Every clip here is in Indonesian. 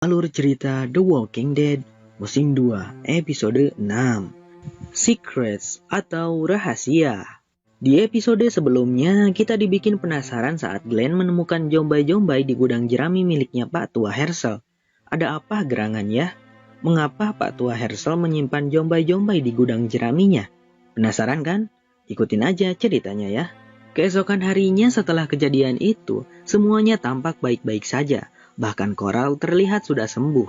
Alur cerita The Walking Dead musim 2 episode 6 Secrets atau rahasia. Di episode sebelumnya kita dibikin penasaran saat Glenn menemukan jombai-jombai di gudang jerami miliknya Pak Tua Herschel. Ada apa gerangan ya? Mengapa Pak Tua Herschel menyimpan jombai-jombai di gudang jeraminya? Penasaran kan? Ikutin aja ceritanya ya. Keesokan harinya setelah kejadian itu, semuanya tampak baik-baik saja. Bahkan Coral terlihat sudah sembuh.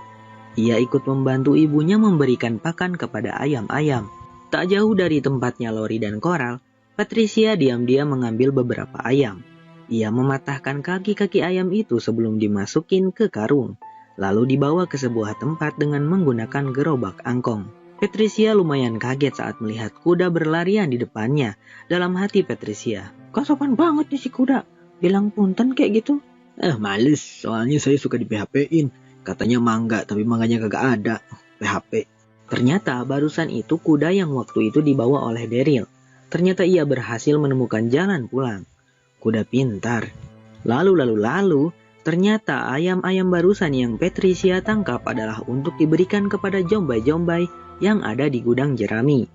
Ia ikut membantu ibunya memberikan pakan kepada ayam-ayam. Tak jauh dari tempatnya Lori dan Coral, Patricia diam-diam mengambil beberapa ayam. Ia mematahkan kaki-kaki ayam itu sebelum dimasukin ke karung, lalu dibawa ke sebuah tempat dengan menggunakan gerobak angkong. Patricia lumayan kaget saat melihat kuda berlarian di depannya. Dalam hati Patricia, "Kok sopan banget nih si kuda, bilang punten kayak gitu." Males, soalnya saya suka di PHP-in. Katanya mangga, tapi mangganya kagak ada. PHP. Ternyata barusan itu kuda yang waktu itu dibawa oleh Daryl. Ternyata ia berhasil menemukan jalan pulang. Kuda pintar. Lalu, ternyata ayam-ayam barusan yang Patricia tangkap adalah untuk diberikan kepada jombai-jombai yang ada di gudang jerami.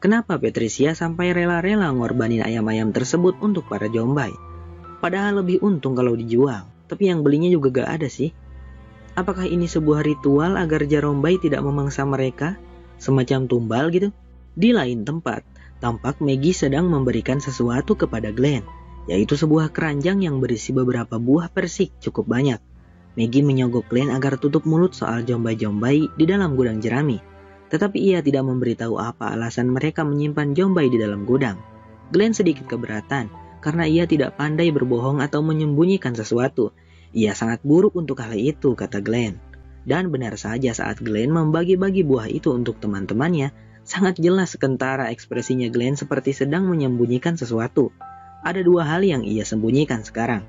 Kenapa Patricia sampai rela-rela ngorbanin ayam-ayam tersebut untuk para jombai? Padahal lebih untung kalau dijual, tapi yang belinya juga gak ada sih. Apakah ini sebuah ritual agar Jarombai tidak memangsa mereka? Semacam tumbal gitu? Di lain tempat, tampak Maggie sedang memberikan sesuatu kepada Glenn, yaitu sebuah keranjang yang berisi beberapa buah persik cukup banyak. Maggie menyogok Glenn agar tutup mulut soal jombai-jombai di dalam gudang jerami. Tetapi ia tidak memberitahu apa alasan mereka menyimpan jombai di dalam gudang. Glenn sedikit keberatan, karena ia tidak pandai berbohong atau menyembunyikan sesuatu. Ia sangat buruk untuk hal itu, kata Glenn. Dan benar saja saat Glenn membagi-bagi buah itu untuk teman-temannya, sangat jelas kentara ekspresinya Glenn seperti sedang menyembunyikan sesuatu. Ada dua hal yang ia sembunyikan sekarang.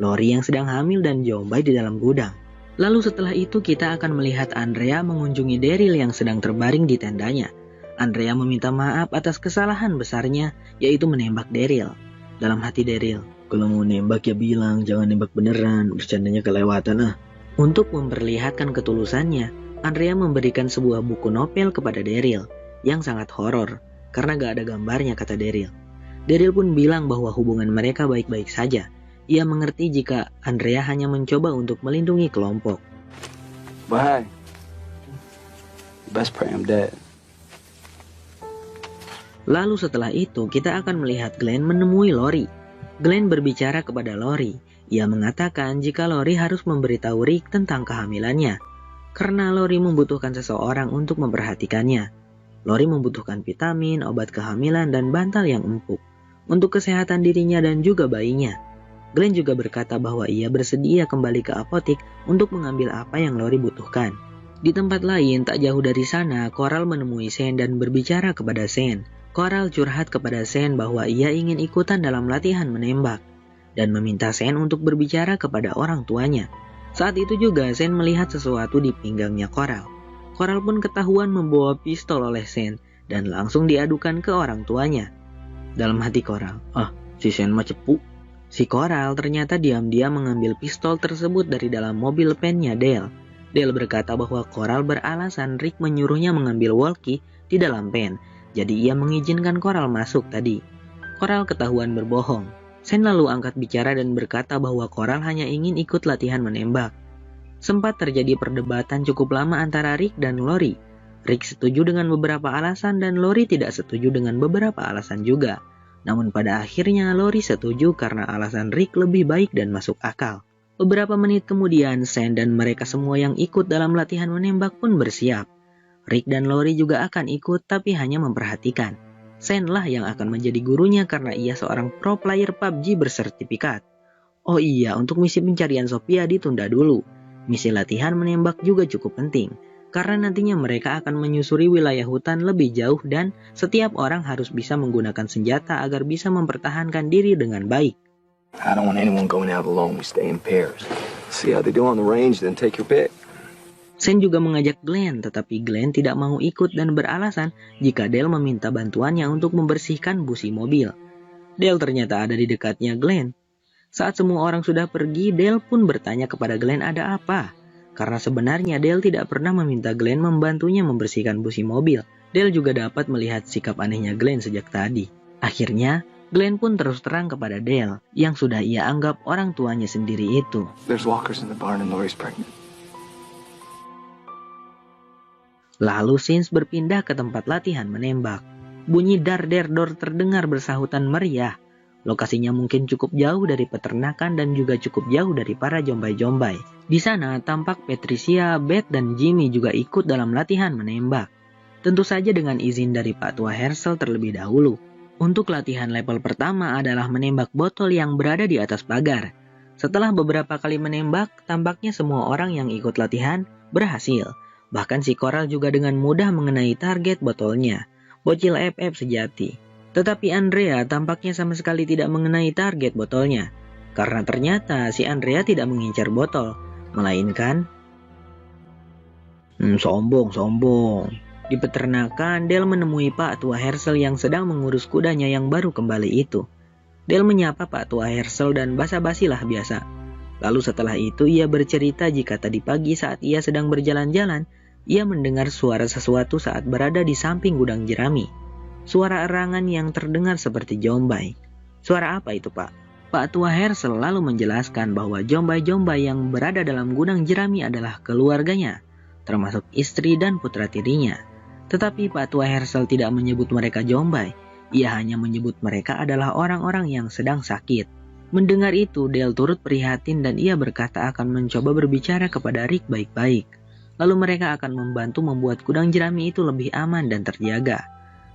Lori yang sedang hamil dan jombai di dalam gudang. Lalu setelah itu kita akan melihat Andrea mengunjungi Daryl yang sedang terbaring di tendanya. Andrea meminta maaf atas kesalahan besarnya, yaitu menembak Daryl. Dalam hati Daryl, "Kalau mau nembak ya bilang, jangan nembak beneran, bercandanya kelewatan ah." Untuk memperlihatkan ketulusannya, Andrea memberikan sebuah buku novel kepada Daryl yang sangat horor karena gak ada gambarnya, kata Daryl. Daryl pun bilang bahwa hubungan mereka baik-baik saja. Ia mengerti jika Andrea hanya mencoba untuk melindungi kelompok. But hey, best pray I'm dead. Lalu setelah itu kita akan melihat Glenn menemui Lori. Glenn berbicara kepada Lori. Ia mengatakan jika Lori harus memberitahu Rick tentang kehamilannya. Karena Lori membutuhkan seseorang untuk memperhatikannya. Lori membutuhkan vitamin, obat kehamilan, dan bantal yang empuk. Untuk kesehatan dirinya dan juga bayinya. Glenn juga berkata bahwa ia bersedia kembali ke apotik untuk mengambil apa yang Lori butuhkan. Di tempat lain tak jauh dari sana, Coral menemui Shane dan berbicara kepada Shane. Coral curhat kepada Shane bahwa ia ingin ikutan dalam latihan menembak dan meminta Shane untuk berbicara kepada orang tuanya. Saat itu juga Shane melihat sesuatu di pinggangnya Coral. Coral pun ketahuan membawa pistol oleh Shane dan langsung diadukan ke orang tuanya. Dalam hati Coral, Si Shane mah cepu. Si Coral ternyata diam-diam mengambil pistol tersebut dari dalam mobil pennya Dale. Dale berkata bahwa Coral beralasan Rick menyuruhnya mengambil walkie di dalam pen. Jadi ia mengizinkan Coral masuk tadi. Coral ketahuan berbohong. Shane lalu angkat bicara dan berkata bahwa Coral hanya ingin ikut latihan menembak. Sempat terjadi perdebatan cukup lama antara Rick dan Lori. Rick setuju dengan beberapa alasan dan Lori tidak setuju dengan beberapa alasan juga. Namun pada akhirnya Lori setuju karena alasan Rick lebih baik dan masuk akal. Beberapa menit kemudian Shane dan mereka semua yang ikut dalam latihan menembak pun bersiap. Rick dan Lori juga akan ikut tapi hanya memperhatikan. Shane lah yang akan menjadi gurunya karena ia seorang pro player PUBG bersertifikat. Oh iya, untuk misi pencarian Sophia ditunda dulu. Misi latihan menembak juga cukup penting. Karena nantinya mereka akan menyusuri wilayah hutan lebih jauh dan setiap orang harus bisa menggunakan senjata agar bisa mempertahankan diri dengan baik. I don't want anyone going out alone. We stay in pairs. See how they do on the range, then take your pick. Shane juga mengajak Glenn, tetapi Glenn tidak mau ikut dan beralasan jika Dale meminta bantuannya untuk membersihkan busi mobil. Dale ternyata ada di dekatnya Glenn. Saat semua orang sudah pergi, Dale pun bertanya kepada Glenn ada apa. Karena sebenarnya Dale tidak pernah meminta Glenn membantunya membersihkan busi mobil. Dale juga dapat melihat sikap anehnya Glenn sejak tadi. Akhirnya, Glenn pun terus terang kepada Dale yang sudah ia anggap orang tuanya sendiri itu. There's walkers in the barn and Lori's pregnant. Lalu Sins berpindah ke tempat latihan menembak. Bunyi dar-der-dor terdengar bersahutan meriah. Lokasinya mungkin cukup jauh dari peternakan dan juga cukup jauh dari para jombai-jombai. Di sana tampak Patricia, Beth, dan Jimmy juga ikut dalam latihan menembak. Tentu saja dengan izin dari Pak Tua Herschel terlebih dahulu. Untuk latihan level pertama adalah menembak botol yang berada di atas pagar. Setelah beberapa kali menembak, tampaknya semua orang yang ikut latihan berhasil. Bahkan si Coral juga dengan mudah mengenai target botolnya. Bocil FF sejati. Tetapi Andrea tampaknya sama sekali tidak mengenai target botolnya. Karena ternyata si Andrea tidak mengincar botol, melainkan sombong. di peternakan. Dale menemui Pak Tua Herschel yang sedang mengurus kudanya yang baru kembali itu. Dale menyapa Pak Tua Herschel dan basa-basilah biasa. Lalu setelah itu ia bercerita jika tadi pagi saat ia sedang berjalan-jalan, ia mendengar suara sesuatu saat berada di samping gudang jerami. Suara erangan yang terdengar seperti jombai. Suara apa itu, Pak? Pak Tua Herschel lalu menjelaskan bahwa jombai-jombai yang berada dalam gudang jerami adalah keluarganya, termasuk istri dan putra tirinya. Tetapi Pak Tua Herschel tidak menyebut mereka jombai. Ia hanya menyebut mereka adalah orang-orang yang sedang sakit. Mendengar itu, Dale turut prihatin dan ia berkata akan mencoba berbicara kepada Rick baik-baik. Lalu mereka akan membantu membuat gudang jerami itu lebih aman dan terjaga.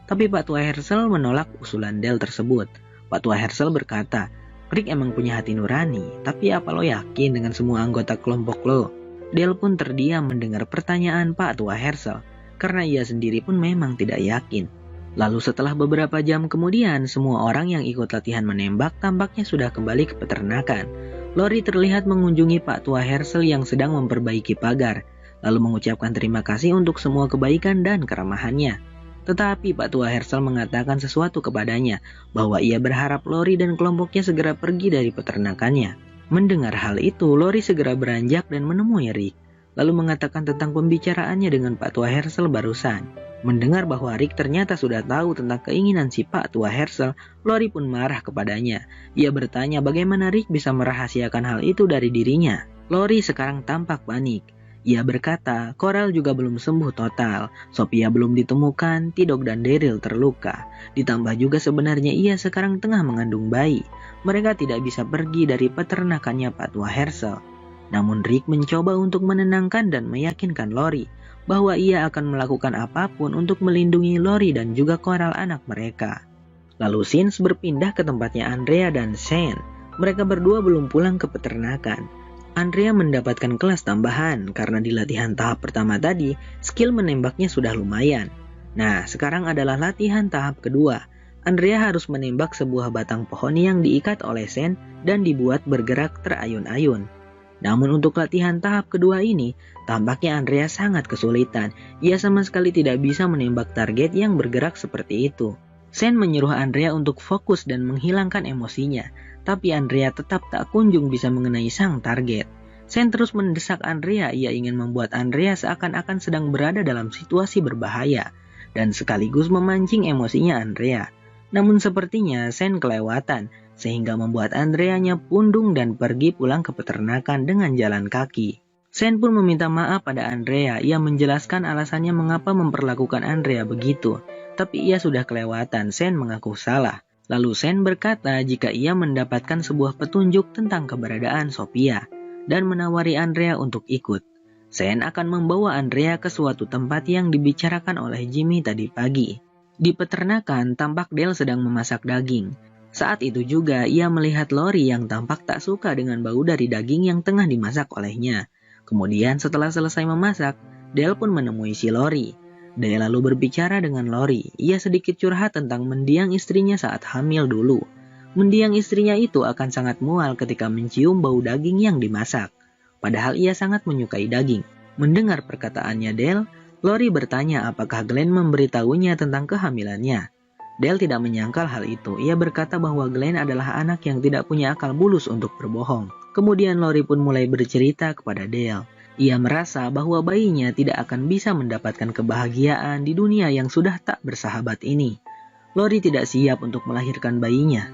Tapi Pak Tua Herschel menolak usulan Dale tersebut. Pak Tua Herschel berkata, Rick emang punya hati nurani, tapi apa lo yakin dengan semua anggota kelompok lo? Dale pun terdiam mendengar pertanyaan Pak Tua Herschel, karena ia sendiri pun memang tidak yakin. Lalu setelah beberapa jam kemudian, semua orang yang ikut latihan menembak tampaknya sudah kembali ke peternakan. Lori terlihat mengunjungi Pak Tua Herschel yang sedang memperbaiki pagar, lalu mengucapkan terima kasih untuk semua kebaikan dan keramahannya. Tetapi Pak Tua Herschel mengatakan sesuatu kepadanya, bahwa ia berharap Lori dan kelompoknya segera pergi dari peternakannya. Mendengar hal itu, Lori segera beranjak dan menemui Rick, lalu mengatakan tentang pembicaraannya dengan Pak Tua Herschel barusan. Mendengar bahwa Rick ternyata sudah tahu tentang keinginan si Pak Tua Herschel, Lori pun marah kepadanya. Ia bertanya bagaimana Rick bisa merahasiakan hal itu dari dirinya. Lori sekarang tampak panik. Ia berkata, Coral juga belum sembuh total, Sophia belum ditemukan, Tidog dan Daryl terluka. Ditambah juga sebenarnya ia sekarang tengah mengandung bayi. Mereka tidak bisa pergi dari peternakannya Pak Tua Herschel. Namun Rick mencoba untuk menenangkan dan meyakinkan Lori bahwa ia akan melakukan apapun untuk melindungi Lori dan juga Coral anak mereka. Lalu Sins berpindah ke tempatnya Andrea dan Shane. Mereka berdua belum pulang ke peternakan. Andrea mendapatkan kelas tambahan karena di latihan tahap pertama tadi, skill menembaknya sudah lumayan. Nah, sekarang adalah latihan tahap kedua. Andrea harus menembak sebuah batang pohon yang diikat oleh Shane dan dibuat bergerak terayun-ayun. Namun untuk latihan tahap kedua ini, tampaknya Andrea sangat kesulitan. Ia sama sekali tidak bisa menembak target yang bergerak seperti itu. Shane menyuruh Andrea untuk fokus dan menghilangkan emosinya, tapi Andrea tetap tak kunjung bisa mengenai sang target. Shane terus mendesak Andrea, ia ingin membuat Andrea seakan-akan sedang berada dalam situasi berbahaya, dan sekaligus memancing emosinya Andrea. Namun sepertinya Shane kelewatan, sehingga membuat Andreanya pundung dan pergi pulang ke peternakan dengan jalan kaki. Shane pun meminta maaf pada Andrea, ia menjelaskan alasannya mengapa memperlakukan Andrea begitu. Tapi ia sudah kelewatan, Shane mengaku salah. Lalu Shane berkata jika ia mendapatkan sebuah petunjuk tentang keberadaan Sophia dan menawari Andrea untuk ikut. Shane akan membawa Andrea ke suatu tempat yang dibicarakan oleh Jimmy tadi pagi. Di peternakan, tampak Dale sedang memasak daging. Saat itu juga ia melihat Lori yang tampak tak suka dengan bau dari daging yang tengah dimasak olehnya. Kemudian setelah selesai memasak, Dale pun menemui si Lori. Dale lalu berbicara dengan Lori. Ia sedikit curhat tentang mendiang istrinya saat hamil dulu. Mendiang istrinya itu akan sangat mual ketika mencium bau daging yang dimasak. Padahal ia sangat menyukai daging. Mendengar perkataannya Dale, Lori bertanya apakah Glenn memberitahunya tentang kehamilannya. Dale tidak menyangkal hal itu. Ia berkata bahwa Glenn adalah anak yang tidak punya akal bulus untuk berbohong. Kemudian Lori pun mulai bercerita kepada Dale. Ia merasa bahwa bayinya tidak akan bisa mendapatkan kebahagiaan di dunia yang sudah tak bersahabat ini. Lori tidak siap untuk melahirkan bayinya.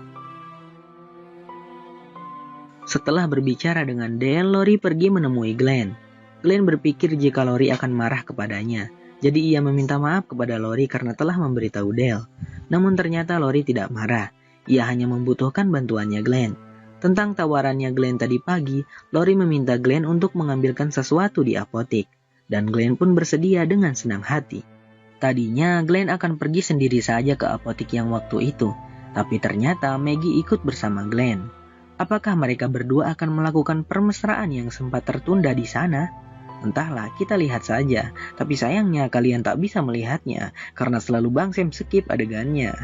Setelah berbicara dengan Dale, Lori pergi menemui Glenn. Glenn berpikir jika Lori akan marah kepadanya. Jadi ia meminta maaf kepada Lori karena telah memberitahu Dale. Namun ternyata Lori tidak marah. Ia hanya membutuhkan bantuannya Glenn. Tentang tawarannya Glenn tadi pagi, Lori meminta Glenn untuk mengambilkan sesuatu di apotik. Dan Glenn pun bersedia dengan senang hati. Tadinya Glenn akan pergi sendiri saja ke apotik yang waktu itu. Tapi ternyata Maggie ikut bersama Glenn. Apakah mereka berdua akan melakukan permesraan yang sempat tertunda di sana? Entahlah, kita lihat saja. Tapi sayangnya kalian tak bisa melihatnya karena selalu Bang Sam skip adegannya.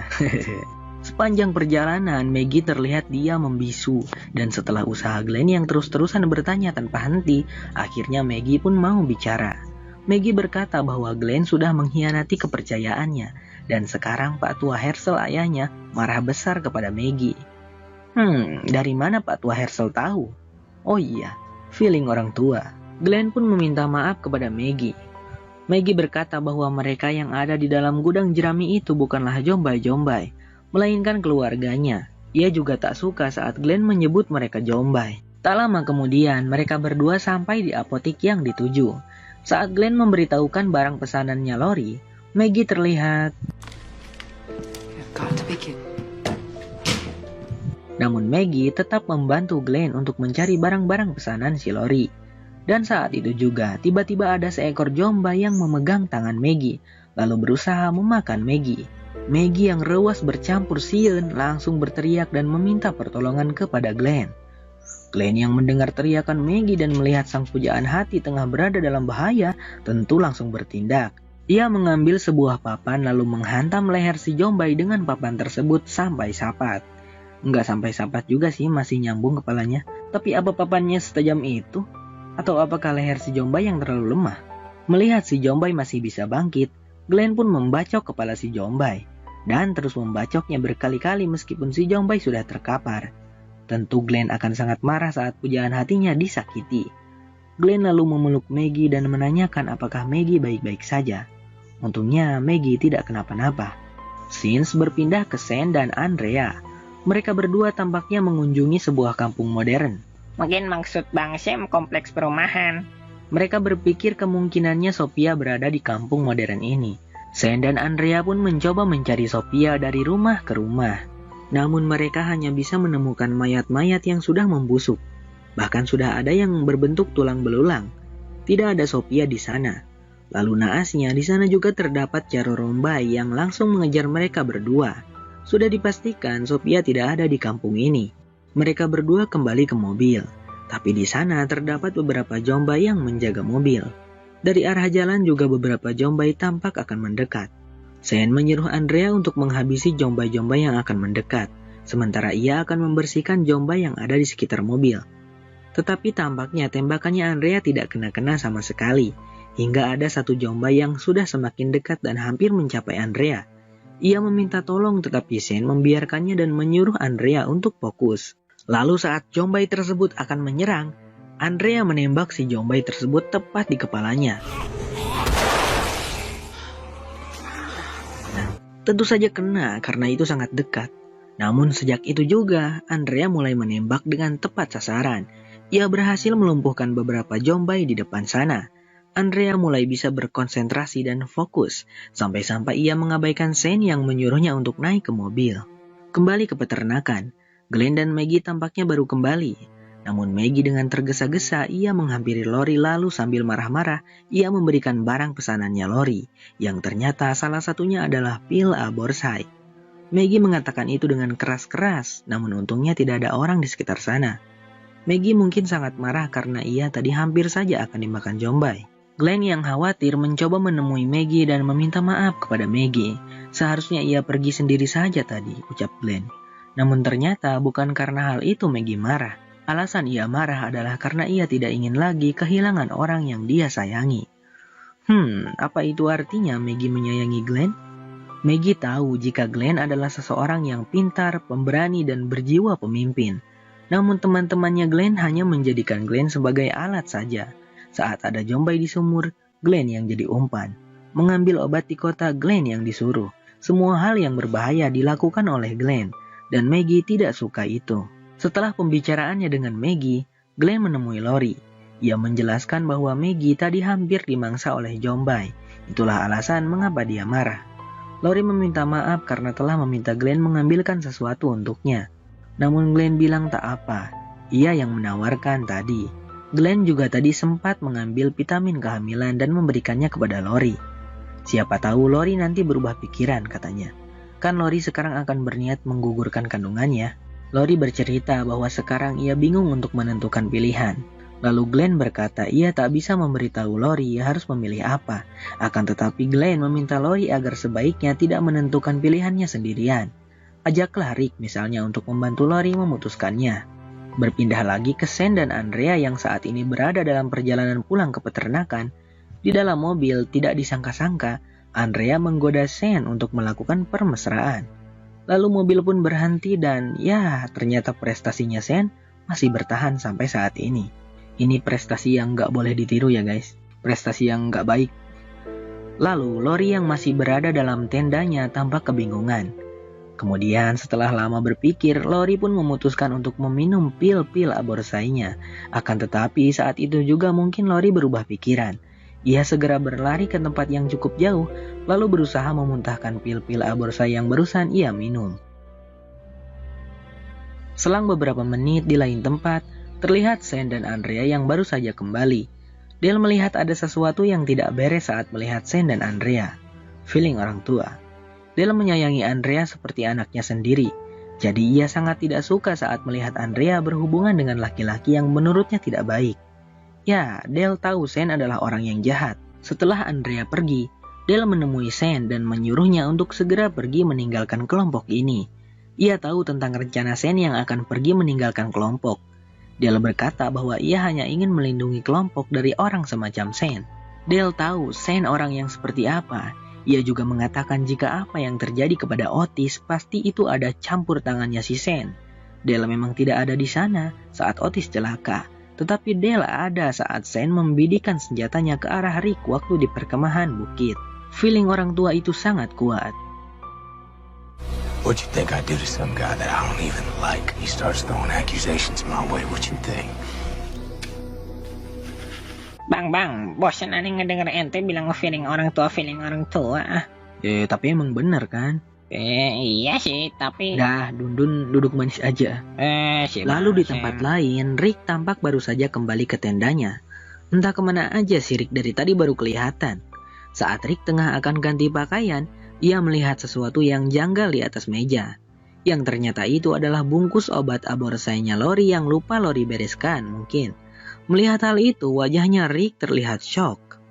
Sepanjang perjalanan, Maggie terlihat dia membisu. Dan setelah usaha Glenn yang terus-terusan bertanya tanpa henti, akhirnya Maggie pun mau bicara. Maggie berkata bahwa Glenn sudah mengkhianati kepercayaannya. Dan sekarang Pak Tua Herschel ayahnya marah besar kepada Maggie. Dari mana Pak Tua Herschel tahu? Oh iya, feeling orang tua. Glenn pun meminta maaf kepada Maggie. Maggie berkata bahwa mereka yang ada di dalam gudang jerami itu bukanlah jombai-jombai, melainkan keluarganya. Ia juga tak suka saat Glenn menyebut mereka jombai. Tak lama kemudian, mereka berdua sampai di apotik yang dituju. Saat Glenn memberitahukan barang pesanannya Lori, Maggie terlihat... Namun Maggie tetap membantu Glenn untuk mencari barang-barang pesanan si Lori. Dan saat itu juga, tiba-tiba ada seekor jombai yang memegang tangan Maggie, lalu berusaha memakan Maggie. Maggie yang rewas bercampur sieun langsung berteriak dan meminta pertolongan kepada Glenn. Glenn yang mendengar teriakan Maggie dan melihat sang pujaan hati tengah berada dalam bahaya, tentu langsung bertindak. Ia mengambil sebuah papan lalu menghantam leher si jombai dengan papan tersebut sampai sapat. Enggak sampai sapat juga sih, masih nyambung kepalanya. Tapi apa papannya setajam itu? Atau apakah leher si jombai yang terlalu lemah? Melihat si jombai masih bisa bangkit, Glenn pun membacok kepala si jombai. Dan terus membacoknya berkali-kali meskipun si jombai sudah terkapar. Tentu Glenn akan sangat marah saat pujaan hatinya disakiti. Glenn lalu memeluk Maggie dan menanyakan apakah Maggie baik-baik saja. Untungnya Maggie tidak kenapa-napa. Scenes berpindah ke Sen dan Andrea. Mereka berdua tampaknya mengunjungi sebuah kampung modern. Mungkin maksud Bang Sam kompleks perumahan. Mereka berpikir kemungkinannya Sophia berada di kampung modern ini. Sen dan Andrea pun mencoba mencari Sophia dari rumah ke rumah. Namun mereka hanya bisa menemukan mayat-mayat yang sudah membusuk. Bahkan sudah ada yang berbentuk tulang belulang. Tidak ada Sophia di sana. Lalu naasnya di sana juga terdapat Jaro Rombai yang langsung mengejar mereka berdua. Sudah dipastikan Sophia tidak ada di kampung ini. Mereka berdua kembali ke mobil. Tapi di sana terdapat beberapa jombai yang menjaga mobil. Dari arah jalan juga beberapa jombai tampak akan mendekat. Sen menyuruh Andrea untuk menghabisi jombai-jombai yang akan mendekat. Sementara ia akan membersihkan jombai yang ada di sekitar mobil. Tetapi tampaknya tembakannya Andrea tidak kena-kena sama sekali. Hingga ada satu jombai yang sudah semakin dekat dan hampir mencapai Andrea. Ia meminta tolong tetapi Sen membiarkannya dan menyuruh Andrea untuk fokus. Lalu saat jombai tersebut akan menyerang, Andrea menembak si jombai tersebut tepat di kepalanya. Tentu saja kena karena itu sangat dekat. Namun sejak itu juga, Andrea mulai menembak dengan tepat sasaran. Ia berhasil melumpuhkan beberapa jombai di depan sana. Andrea mulai bisa berkonsentrasi dan fokus, sampai-sampai ia mengabaikan Sen yang menyuruhnya untuk naik ke mobil. Kembali ke peternakan, Glenn dan Maggie tampaknya baru kembali. Namun Maggie dengan tergesa-gesa ia menghampiri Lori lalu sambil marah-marah ia memberikan barang pesanannya Lori, yang ternyata salah satunya adalah pil Aborcide. Maggie mengatakan itu dengan keras-keras, namun untungnya tidak ada orang di sekitar sana. Maggie mungkin sangat marah karena ia tadi hampir saja akan dimakan jombai. Glenn yang khawatir mencoba menemui Maggie dan meminta maaf kepada Maggie. Seharusnya ia pergi sendiri saja tadi, ucap Glenn. Namun ternyata bukan karena hal itu Maggie marah. Alasan ia marah adalah karena ia tidak ingin lagi kehilangan orang yang dia sayangi. Apa itu artinya Maggie menyayangi Glenn? Maggie tahu jika Glenn adalah seseorang yang pintar, pemberani, dan berjiwa pemimpin. Namun teman-temannya Glenn hanya menjadikan Glenn sebagai alat saja. Saat ada Jombay di sumur, Glenn yang jadi umpan. Mengambil obat di kota, Glenn yang disuruh. Semua hal yang berbahaya dilakukan oleh Glenn, dan Maggie tidak suka itu. Setelah pembicaraannya dengan Maggie, Glenn menemui Lori. Ia menjelaskan bahwa Maggie tadi hampir dimangsa oleh Jombay. Itulah alasan mengapa dia marah. Lori meminta maaf karena telah meminta Glenn mengambilkan sesuatu untuknya. Namun Glenn bilang tak apa. Ia yang menawarkan tadi. Glenn juga tadi sempat mengambil vitamin kehamilan dan memberikannya kepada Lori. Siapa tahu Lori nanti berubah pikiran, katanya. Kan Lori sekarang akan berniat menggugurkan kandungannya. Lori bercerita bahwa sekarang ia bingung untuk menentukan pilihan. Lalu Glenn berkata ia tak bisa memberitahu Lori harus memilih apa. Akan tetapi Glenn meminta Lori agar sebaiknya tidak menentukan pilihannya sendirian. Ajaklah Rick misalnya untuk membantu Lori memutuskannya. Berpindah lagi ke Shane dan Andrea yang saat ini berada dalam perjalanan pulang ke peternakan. Di dalam mobil tidak disangka-sangka, Andrea menggoda Shane untuk melakukan permesraan. Lalu mobil pun berhenti dan ya ternyata prestasinya Shane masih bertahan sampai saat ini. Ini prestasi yang gak boleh ditiru ya guys. Prestasi yang gak baik. Lalu Lori yang masih berada dalam tendanya tampak kebingungan. Kemudian setelah lama berpikir, Lori pun memutuskan untuk meminum pil-pil aborsainya. Akan tetapi saat itu juga mungkin Lori berubah pikiran. Ia segera berlari ke tempat yang cukup jauh, lalu berusaha memuntahkan pil-pil aborsai yang barusan ia minum. Selang beberapa menit di lain tempat, terlihat Shane dan Andrea yang baru saja kembali. Dale melihat ada sesuatu yang tidak beres saat melihat Shane dan Andrea. Feeling orang tua. Dale menyayangi Andrea seperti anaknya sendiri. Jadi ia sangat tidak suka saat melihat Andrea berhubungan dengan laki-laki yang menurutnya tidak baik. Ya, Dale tahu Shane adalah orang yang jahat. Setelah Andrea pergi, Dale menemui Shane dan menyuruhnya untuk segera pergi meninggalkan kelompok ini. Ia tahu tentang rencana Shane yang akan pergi meninggalkan kelompok. Dale berkata bahwa ia hanya ingin melindungi kelompok dari orang semacam Shane. Dale tahu Shane orang yang seperti apa. Ia juga mengatakan jika apa yang terjadi kepada Otis pasti itu ada campur tangannya si Shane. Dale memang tidak ada di sana saat Otis celaka. Tetapi Dale ada saat Shane membidikan senjatanya ke arah Rick waktu di perkemahan bukit. Feeling orang tua itu sangat kuat. What you think I do to some guy that I don't even like? He starts throwing accusations my way. What you think? Bang, bosan aneh ngedenger ente bilang feeling orang tua. Tapi emang bener kan? Iya sih, tapi... Dah, Dundun duduk manis aja. Lalu di tempat lain, Rick tampak baru saja kembali ke tendanya. Entah kemana aja si Rick dari tadi baru kelihatan. Saat Rick tengah akan ganti pakaian, ia melihat sesuatu yang janggal di atas meja. Yang ternyata itu adalah bungkus obat aborsainya Lori yang lupa Lori bereskan mungkin. Melihat hal itu, wajahnya Rick terlihat shock.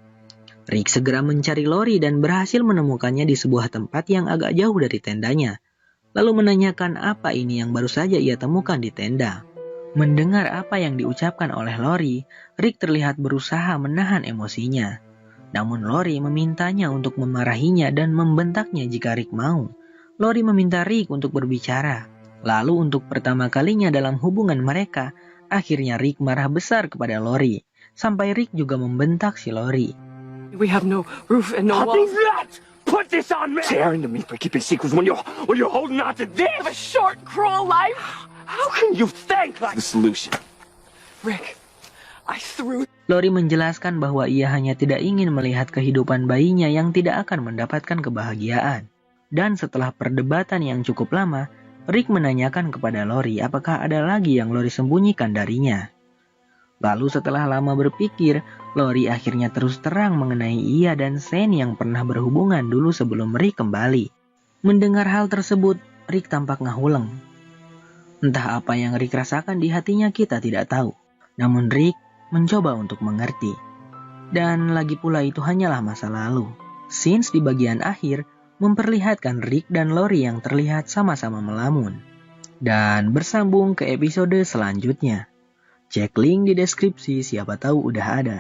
Rick segera mencari Lori dan berhasil menemukannya di sebuah tempat yang agak jauh dari tendanya. Lalu menanyakan apa ini yang baru saja ia temukan di tenda. Mendengar apa yang diucapkan oleh Lori, Rick terlihat berusaha menahan emosinya. Namun Lori memintanya untuk memarahinya dan membentaknya jika Rick mau. Lori meminta Rick untuk berbicara. Lalu untuk pertama kalinya dalam hubungan mereka, akhirnya Rick marah besar kepada Lori. Sampai Rick juga membentak si Lori. We have no roof and no walls. Put this on me! Tearing to me for keeping secrets when you're holding on to this! I have a short, cruel life. How can you think like the solution? Rick, I threw... Lori menjelaskan bahwa ia hanya tidak ingin melihat kehidupan bayinya yang tidak akan mendapatkan kebahagiaan. Dan setelah perdebatan yang cukup lama, Rick menanyakan kepada Lori apakah ada lagi yang Lori sembunyikan darinya. Lalu setelah lama berpikir, Lori akhirnya terus terang mengenai ia dan Shane yang pernah berhubungan dulu sebelum Rick kembali. Mendengar hal tersebut, Rick tampak ngahuleng. Entah apa yang Rick rasakan di hatinya kita tidak tahu. Namun Rick mencoba untuk mengerti. Dan lagi pula itu hanyalah masa lalu. Scenes di bagian akhir memperlihatkan Rick dan Lori yang terlihat sama-sama melamun. Dan bersambung ke episode selanjutnya. Cek link di deskripsi siapa tahu udah ada.